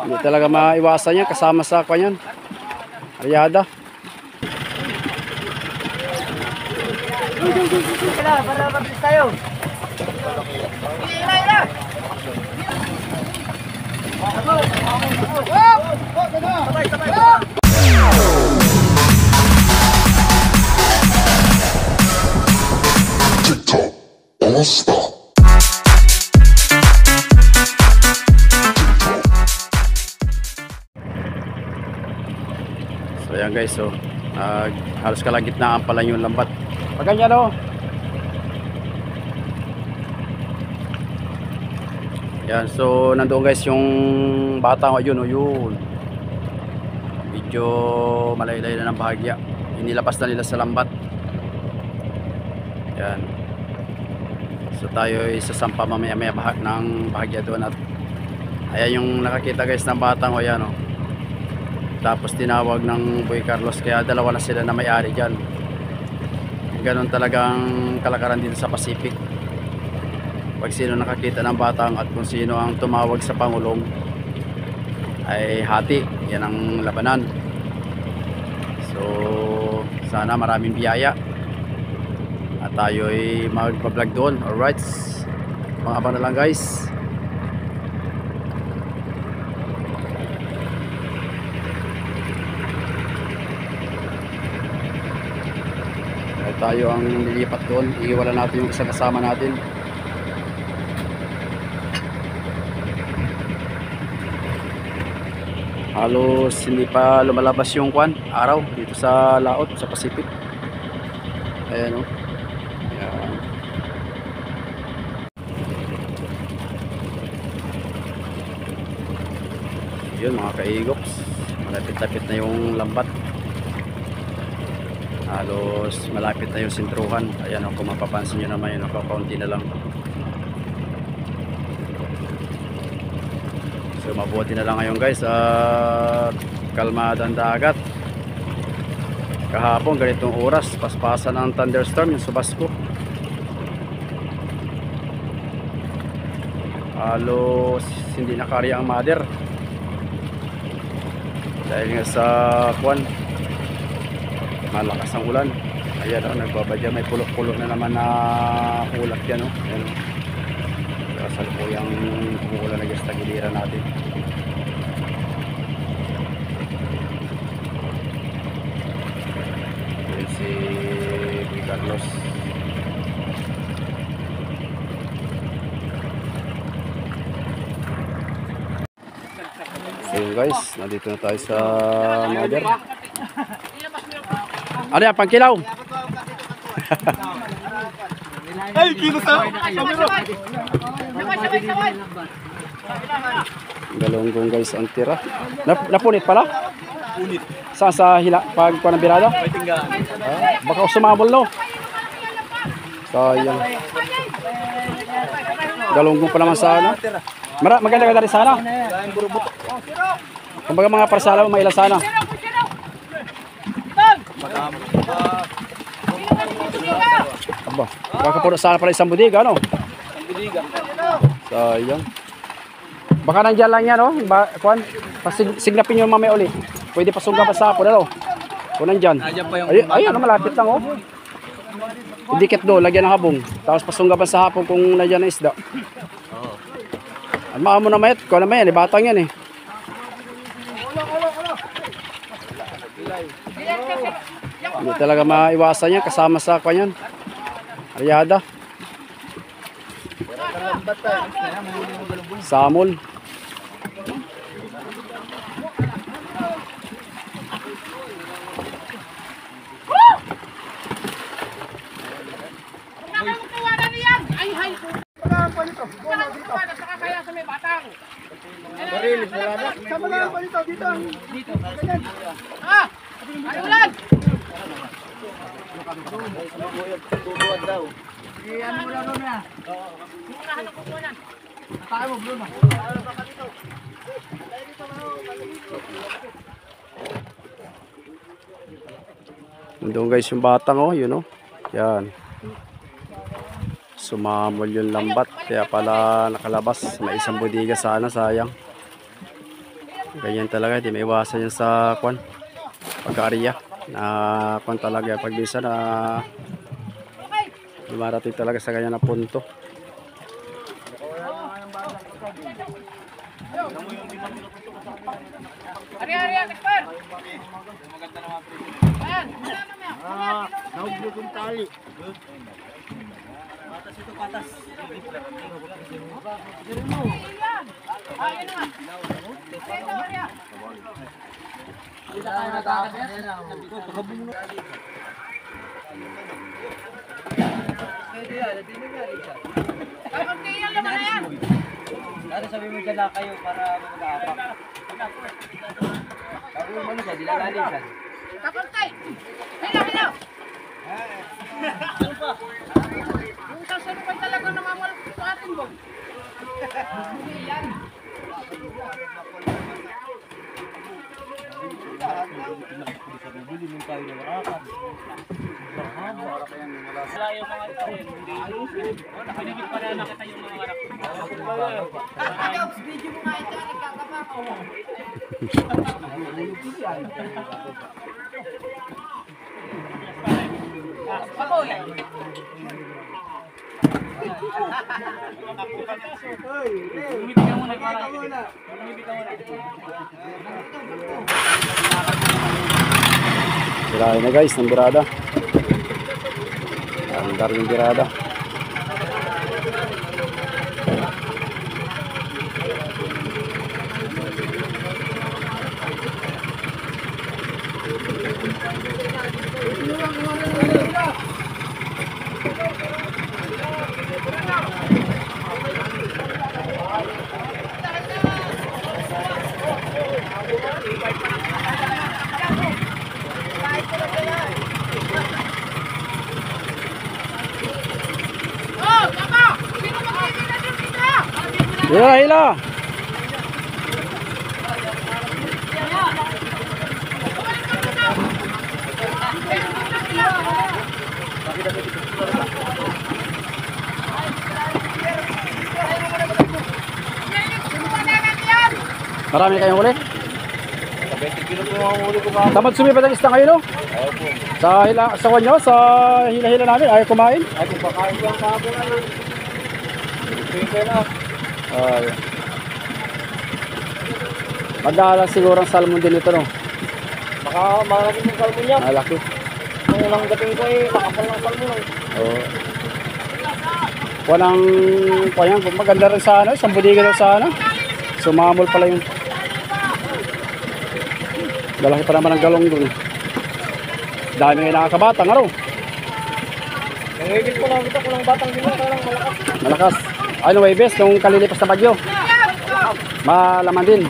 Hindi talaga maiwasan yan kasama sa kanyan. Aryada. Para mabilis tayo. TikTok All Star. So ayan guys, so halos kalagitnaan pala yung lambat. Pag ganyan o. Yan, so nandoon guys yung bata ko, yun o yun. Medyo malaylay na ng bahagya. Inilabas na nila sa lambat. Yan. So tayo ay sasampa mamaya ng bahagya doon. At ayan yung nakakita guys ng bata ko, yan o. Tapos tinawag ng Boy Carlos, kaya dalawa na sila na may-ari dyan. Ganon talagang kalakaran dito sa Pacific. Pag sino nakakita ng batang at kung sino ang tumawag sa Pangulong ay hati, yan ang labanan. So sana maraming biyaya at tayo ay magpa-vlog doon. Alright, mga abang na lang guys. Tayo ang lilipat doon, iiwala natin yung isang kasama natin. Halos hindi pa lumalabas yung araw dito sa laot, sa Pacific. Ayan o. Ayan. Yun mga kaigops, malapit-lapit na yung lambat. Halos malapit na yung sintruhan. Ayan o, kung mapapansin nyo naman yun, kaunti na lang. So mabuti na lang ngayon guys at kalmada ang dagat. Kahapon ganitong oras paspasan ng thunderstorm yung Subasco. Halos hindi nakarya ang mother dahil nga sa malakas ang ulan. Ayan o, nagbabadya, may pulok-pulok na naman na ulap yan o. Ayan o, kasalukuyang umuulan na guys, tagiliran natin. Ayan si Boy Carlos. So guys, nandito na tayo sa mother. Ano yan, pangkilaw? Ay, kilo sa Galonggong guys ang tira. Napunit pala? Punit. Saan sa hila? Pag kuha ng birada? Baka sumabol no? Sayang. Galonggong pa naman sana. Maganda-ganda rin sana. Kumbaga mga parsala mo mailan sana. Aba, kakapuro sana pala isang budiga, no? Ang bidiga. Sayang. Baka nandiyan lang yan, no? Kuan, signapin nyo mamaya uli. Pwede pasungga pa sa hapon, no? Kung nandyan. Ayun, malapit lang, oh. Idikit do, lagyan ng habong. Tapos pasungga pa sa hapon kung nandiyan na isda. Ang maa mo na mayat, kuha na yan, batang yan, eh. Hindi talaga maiwasan yan kasama sa kanyan. Aryada. Samol. Nandun guys yung batang, oh, yun, oh. Yan. Sumamol yung lambat, kaya pala nakalabas. May isang budiga sana, sayang. Ganyan talaga, di may iwasan yan sa kwan. Pagka-area na kwan talaga pag bisa na dumarating talaga sa ganyan na punto. Nahuglo kong tali. Patas ito, patas. Hindi tayo nakakabungo. Dari sabi mo dyan na kayo para mag-aapak. Bago yung ano siya, dilalalisan. Kapantay! Hello, hello! Yung sasalupay talaga namamalak sa atin, Bob. Yan. Wala yung mga ito. Pinigit pa na nakita yung mga anak. Video mo nga ito, nagkakapak. Pakulay. Lumipit ka muna. Lumipit ka muna. Sirahin na guys ng birada. Ang daring birada. Oh, tama! Sino magkikita dyan dito? Hila, hila! Marami kayong huli? 20 kilo po ang huli ko ka. Tamad sumipat ang isda kayo, no? Sa hila, sa kanyo, sa hila-hila namin, ayaw kumain. Ay, kung pakain ko ang kahapon na lang. Ito na. Ay. Madalas siguro ang salmon din ito, no? Baka marami yung kalmo niya. Malaki. Nung unang dating ko eh, nakapal ng kalmo lang. Oo. Walang, kaya maganda rin sa ano, isang budiga daw sa ano. Sumamol pala yun. Dalaki pa naman ang galong doon. Dami nga nakakabatang, ano? Nangigit ko lang kita, kulang batang din lang, lang malakas. Malakas. Ano, way best, nung kalilipas na bagyo. Malaman din.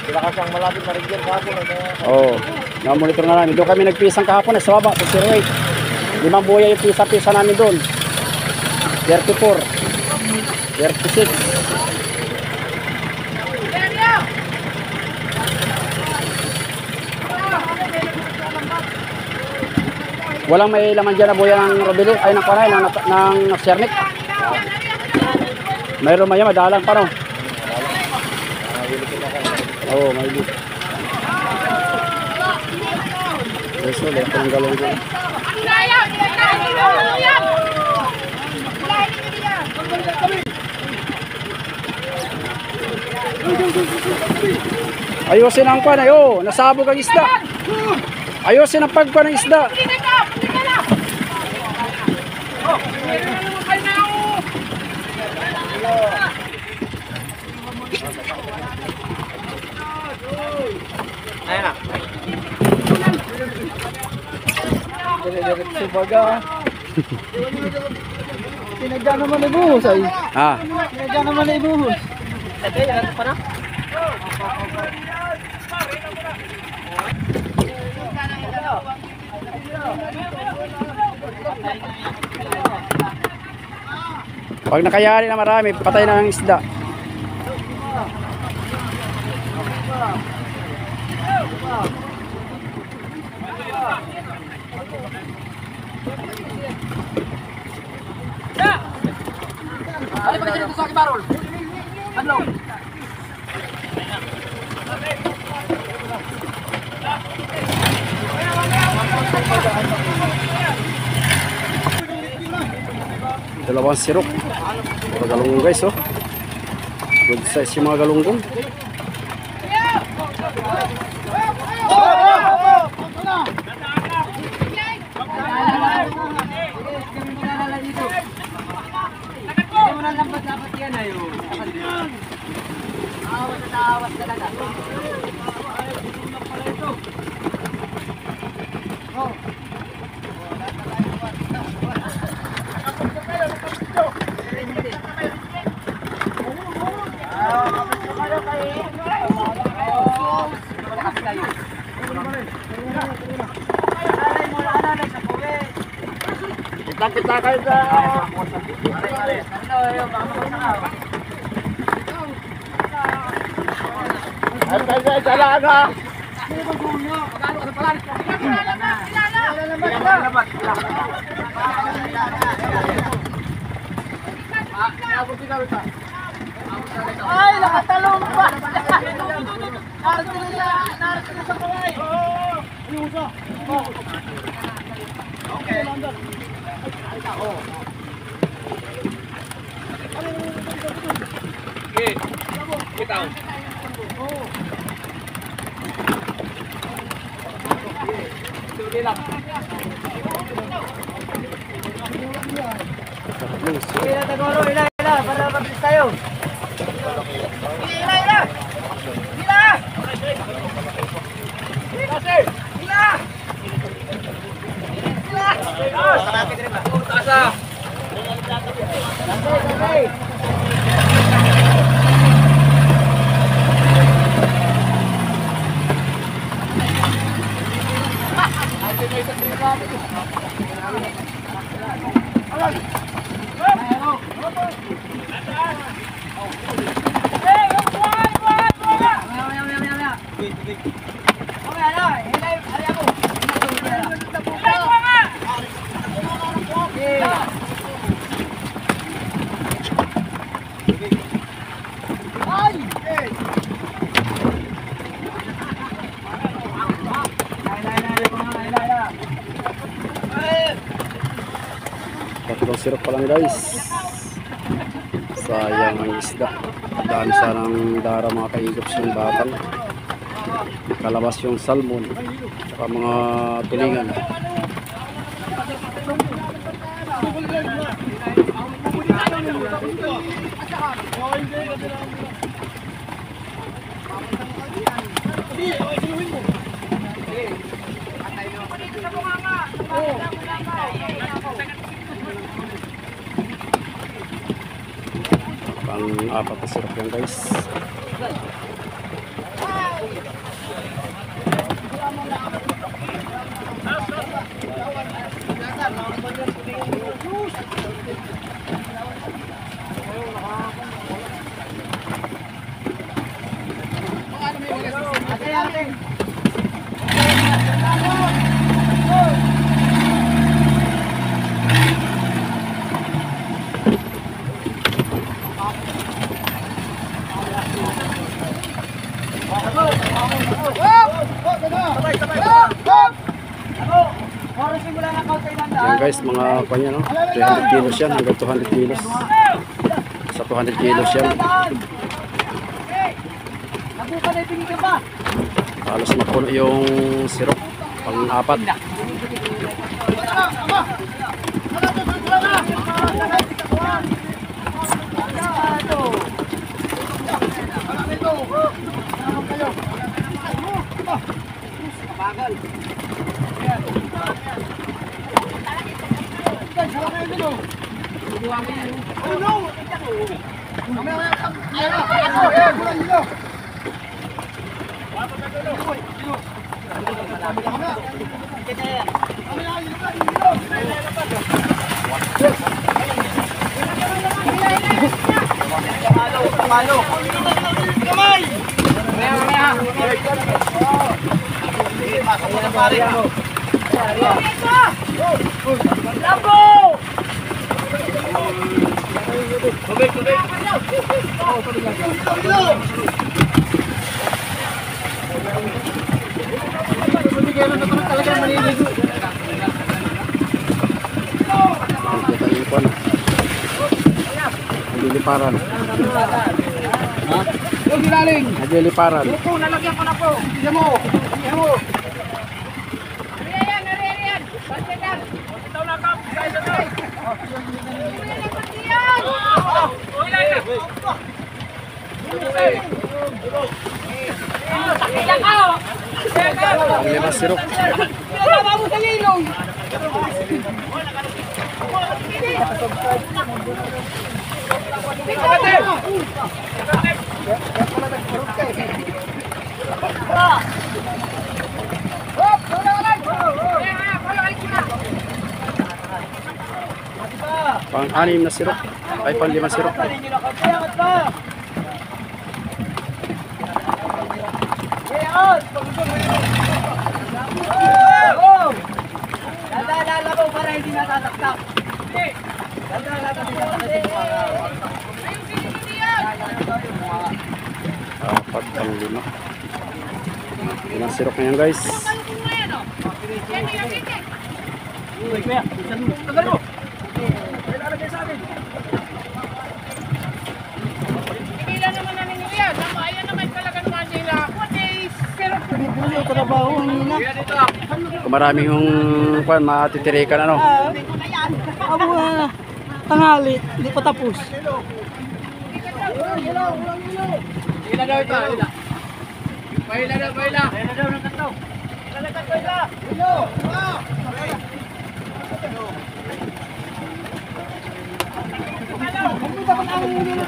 Sila kasi ang malapit na region kahapon. Oo. Na-monitor na namin. Doon kami nagpisang kahapon sa baba, sa 08. 5 buya yung pisa-pisa namin doon. 34. 36. Walang may laman dyan na buya ng Robili, ay ng Panay, ng Siernik. Mayroon maya, madalang pa no. Oo, may bit. Eso, lento ng galong ko. Ayusin ang kwan, ayo, nasabog ang isda. Ayusin ang pagkwan ng isda. Ayan na. Subaga. Pinagda naman na ibuhos ay. Ha? Pinagda naman na ibuhos. Ito yan, pa na? Pag nakayari na marami, patay na ang isda. Ay, pagka dito sa akin, Barol. Ano? Dalawang sirok. Mga galunggong guys, oh. Good size yung mga galunggong. Awas talaga. Kita kayo sa... Ay, talaga! Ay, nakatalong pa! Narito na sa kamay! Okay. Bitaw. Ila, para mabilis tayo. Ila! Tatlong sirok pa lang guys. Sayang ang isda. Dami sanang dara mga kaigops yung batang. Kalabas yung salmon. Saka mga tulingan. Pang-apat na sirok yan guys. Yan guys, mga kanya no, 300 kilos yan, hanggang 200 kilos. Sa 200 kilos yan. Halos na puno yung sirok, pang-apat. Kamay! Kita yung ipon. Nagliliparan. Huwag ilaling. Nagliliparan. Opo, nalagyan ko na po. Tignan mo. Tignan mo. Ang lima sirok. Pinatama mo sa lilong. Pang-anim na sirok. Ay, pang-limang sirok. Dadalala mo para hindi natataktak. Apat pang lima. Limang sirok na yan, guys. Kung maraming yung matitirikan ano. Abo tanghali, hindi pa tapos.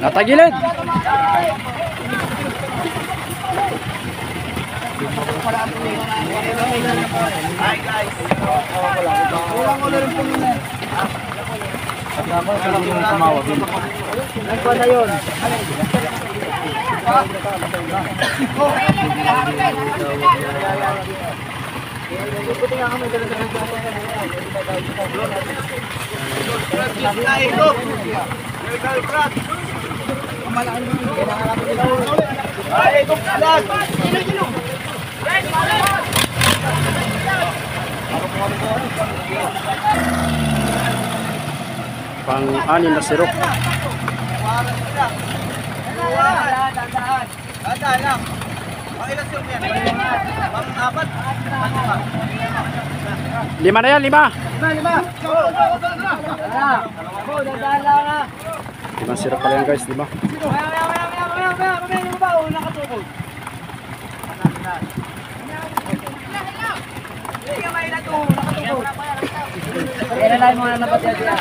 Natagilid! Pang-anim na sirok. Lima na yan, lima. Limang sirok pala yan, guys, lima. Kailan mo na napatya dyan?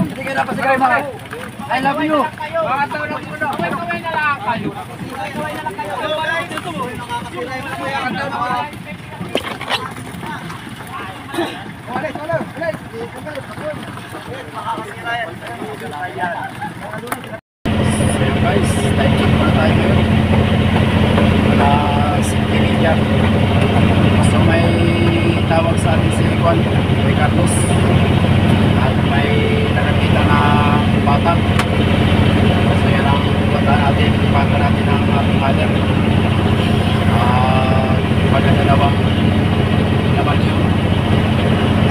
Hindi ka napasigaw mga. I love you. Mga tao na puno. Kaway na lang kayo. Kaway na lang kayo. So guys, time check muna tayo ngayon. Wala si Kiriya. So may tawag sa atin si Juan, kay Carlos. At may nakakita na bata. So yan ang bata natin, bata natin ang ating mother. Pagkadalawang naman yun.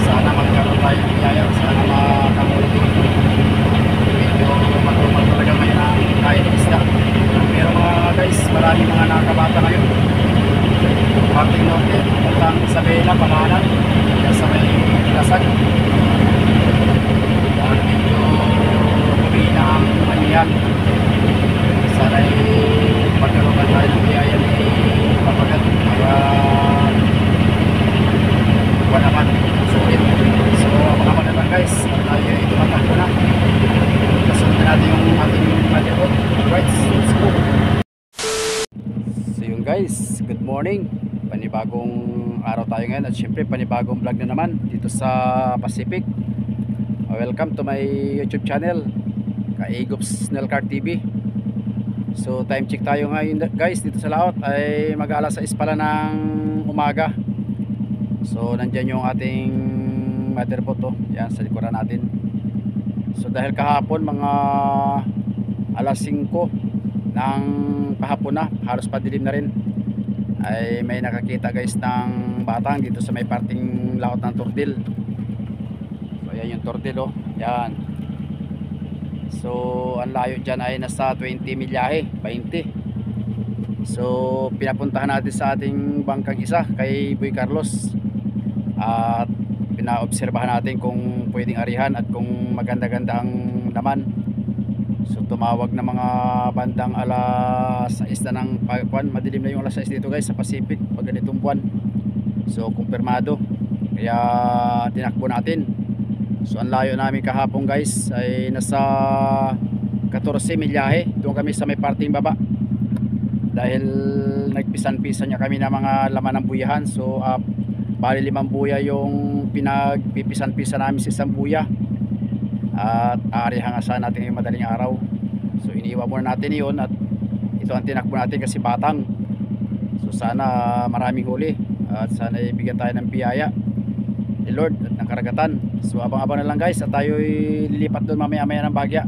Sana magkaroon tayo ng biyaya, sana makamulit. Medyo matulog talaga ngayon ang kain ng isda. Pero mga guys, maraming mga nakabata ngayon. Parting Norte, puntang Isabela, Pamahalan, kaya sa may Lasag. Medyo kumina ang anihan. Sana magkaroon tayo ng biyaya ni Papagat para Guys, good morning. Panibagong araw tayo ngayon at syempre panibagong vlog na naman dito sa Pacific. Welcome to my YouTube channel, Kaigups Snellcart TV. So time check tayo ngayon guys dito sa laot ay mag-alas 6 pala ng umaga. So nandyan yung ating motherboard to. Yan sa likuran natin. So dahil kahapon mga alas 5 ng kahapon na, halos padilim na rin, ay may nakakita guys ng batang dito sa may parting laot ng Tordil. So yan yung Tordil oh. Yan. So ang layo dyan ay nasa 20 milyahe, 20. So pinapuntahan natin sa ating bangkang isa kay Boy Carlos at pinaobserbahan natin kung pwedeng arihan at kung maganda-ganda ang laman. So tumawag na mga bandang alas 6 na ng pagkuan, madilim na yung alas 6 dito guys sa Pacific pag ganitong buwan. So kumpirmado, kaya tinakbo natin. So ang layo namin kahapon guys ay nasa 14 milyahe. Doon kami sa may parting baba dahil nagpisan-pisan niya kami ng mga laman ng buyahan. So bali 5 buya yung pinagpipisan-pisan namin sa isang buya at aarihan nga sana natin yung madaling araw. So iniiwan muna natin yun at ito ang tinakbo natin kasi batang. So sana maraming huli at sana ibigyan tayo ng biyaya ni Lord at ng karagatan. So abang-abang na lang guys at tayo'y lilipat doon mamaya-maya ng bagya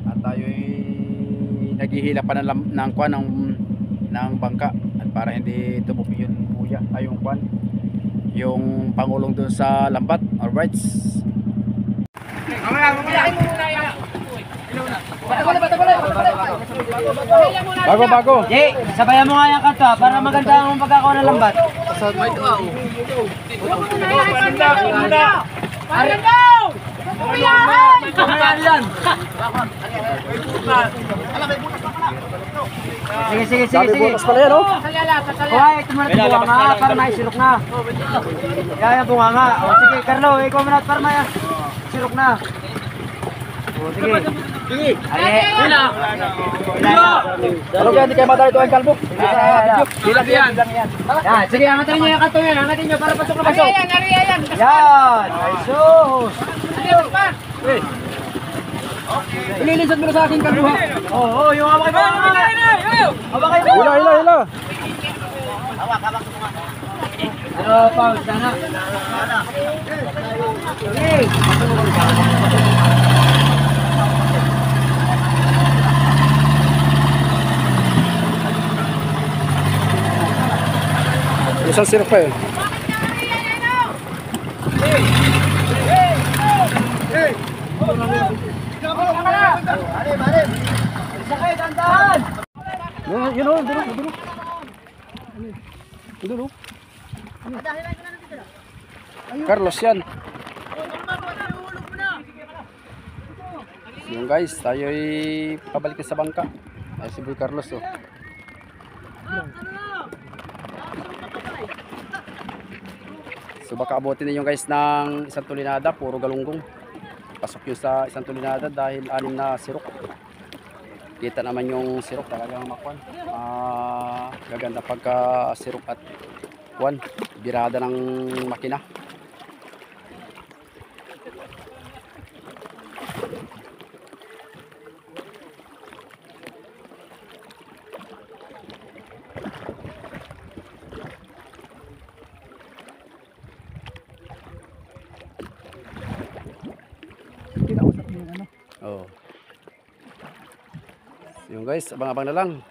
at tayo'y naghihila pa ng kwan ng bangka at para hindi tumupi yung buya ay yung kwan yung pangulong doon sa lambat. Alright, bago. Jay, sabayan mo nga yung kanta para maganda ang pagkakaw ng lambat. Sige. Bukas pala yan oh. Hoy, tumunod ng bunga para maisirok na. Yan bunga nga. O sige, Carlo, ikaw muna para maisirok na. O sige. Ale. Ano kaya hindi kayo madali ito ang kalbo? Bilang yan. Yan, sige, angatin niyo yung kanto yan. Angatin niyo para pasok na pasok. Yan. Ay, sus. Ililisad mo na sa akin kalbo ha. Oo, yung hawak kayo. Hawak kayo. Hila. Hawak. Ano, Paul, sana. Sige. Isang sirok pa eh. Sakay, dandahan. Yun o, dulo. Carlos yan. Yung guys, tayo'y pabalik sa bangka. Ay si Boy Carlos oh. So baka abutin na yung guys ng isang tulinada, puro galunggong. Pasok yun sa isang tulinada dahil 6 na sirok. Kita naman yung sirok talagang makwan. Gaganda pagka sirok at kwan, birada ng makina. Oh. Yung guys, abang-abang na lang.